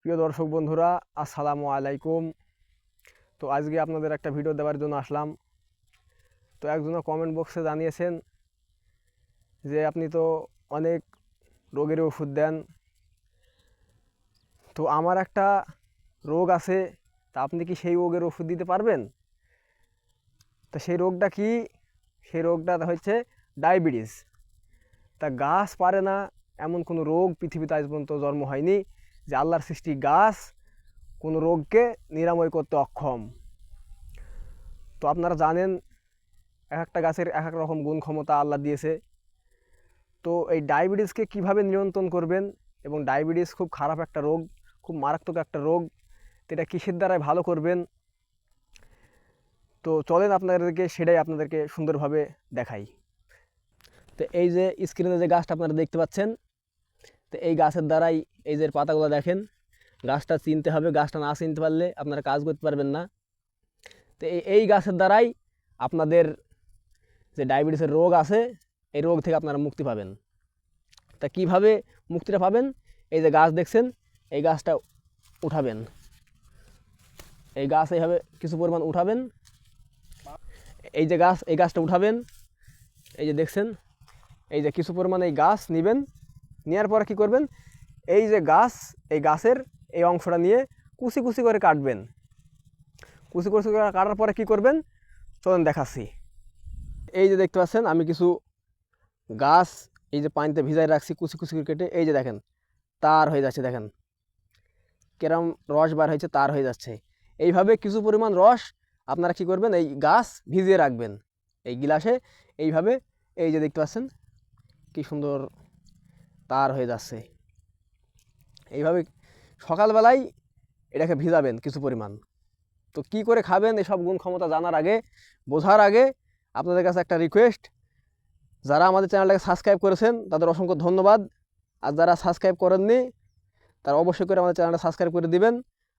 প্রিয় দর্শক বন্ধুরা, আসসালামু আলাইকুম। তো আজকে আপনাদের একটা ভিডিও দেওয়ার জন্য আসলাম। তো একজনে কমেন্ট বক্সে জানিয়েছেন যে আপনি তো অনেক রোগের ওষুধ দেন, তো আমার একটা রোগ আছে, তা আপনি কি সেই রোগের ওষুধ দিতে পারবেন? তা সেই রোগটা কি? সেই রোগটা হচ্ছে ডায়াবেটিস। তা গাছ পারে না এমন কোনো রোগ পৃথিবীতে আজ পর্যন্ত জন্ম হয়নি যে আল্লাহর সৃষ্টি গাছ কোনো রোগকে নিরাময় করতে অক্ষম। তো আপনারা জানেন এক একটা গাছের এক এক রকম গুণ ক্ষমতা আল্লাহ দিয়েছে। তো এই ডায়াবেটিসকে কিভাবে নিয়ন্ত্রণ করবেন, এবং ডায়াবেটিস খুব খারাপ একটা রোগ, খুব মারাত্মক একটা রোগ, তো এটা কিসের দ্বারাই ভালো করবেন? তো চলেন সেটাই আপনাদেরকে সুন্দরভাবে দেখাই। তো এই যে স্ক্রিনে যে গাছটা আপনারা দেখতে পাচ্ছেন, তো এই গাছের দ্বারাই, এই যে পাতাগুলো দেখেন, গাছটা চিনতে হবে। গাছটা না চিনতে পারলে আপনারা কাজ করতে পারবেন না। তো এই গাছের দ্বারাই আপনাদের যে ডায়াবেটিসের রোগ আছে, এই রোগ থেকে আপনারা মুক্তি পাবেন। তা কিভাবে মুক্তিটা পাবেন? এই যে গাছ দেখছেন, এই গাছটা উঠাবেন। এই গাছ এইভাবে কিছু পরিমাণ উঠাবেন। এই যে গাছ, এই গাছটা উঠাবেন। এই যে দেখছেন, এই যে কিছু পরিমাণ এই গাছ নেবেন। নেওয়ার পরে কী করবেন? এই যে গাছ, এই গাছের এই অংশটা নিয়ে কুচি কুচি করে কাটবেন। কুচি কুচি করে কাটার পরে কী করবেন চলেন দেখাচ্ছি। এই যে দেখতে পাচ্ছেন, আমি কিছু গাছ এই যে পানিতে ভিজাই রাখছি, কুচি কুচি করে কেটে। এই যে দেখেন তার হয়ে যাচ্ছে, দেখেন কেরম রস বার হয়েছে, তার হয়ে যাচ্ছে। এইভাবে কিছু পরিমাণ রস আপনারা কী করবেন, এই গাছ ভিজিয়ে রাখবেন এই গিলাসে। এইভাবে এই যে দেখতে পাচ্ছেন কি সুন্দর তার হয়ে যাচ্ছে। এইভাবে সকালবেলায় এটাকে ভিজাবেন কিছু পরিমাণ। তো কি করে খাবেন, এসব গুণ ক্ষমতা জানার আগে, বোঝার আগে আপনাদের কাছে একটা রিকোয়েস্ট, যারা আমাদের চ্যানেলটাকে সাবস্ক্রাইব করেছেন তাদের অসংখ্য ধন্যবাদ। আর যারা সাবস্ক্রাইব করেননি তারা অবশ্যই করে আমাদের চ্যানেলটা সাবস্ক্রাইব করে দিবেন।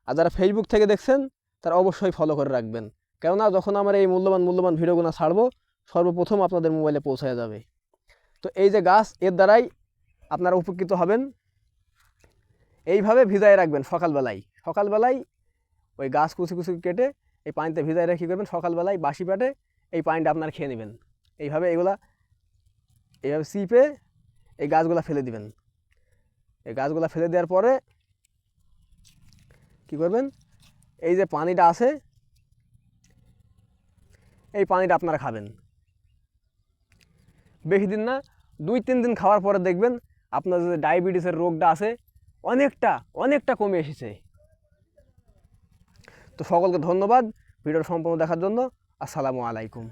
আর যারা ফেসবুক থেকে দেখছেন তারা অবশ্যই ফলো করে রাখবেন, কেননা যখন আমরা এই মূল্যবান ভিডিওগুলো ছাড়বো সর্বপ্রথম আপনাদের মোবাইলে পৌঁছে যাবে। তো এই যে গাছ, এর দ্বারাই আপনারা উপকৃত হবেন। এইভাবে ভিজায় রাখবেন সকালবেলায় ওই গাছ কুচি কুচি কেটে এই পানিতে ভিজায় রেখে করবেন। সকালবেলায় বাসি পেটে এই পানিটা আপনারা খেয়ে নেবেন। এইভাবে এইভাবে চিপে এই গাছগুলা ফেলে দিবেন। এই গাছগুলা ফেলে দেওয়ার পরে কি করবেন, এই যে পানিটা আছে এই পানিটা আপনারা খাবেন। বেশি দিন না, 2-3 দিন খাওয়ার পরে দেখবেন আপনার যে ডায়াবেটিসের রোগটা আছে অনেকটা কমে এসেছে। তো সকলকে ধন্যবাদ ভিডিওটা সম্পূর্ণ দেখার জন্য। আসসালামু আলাইকুম।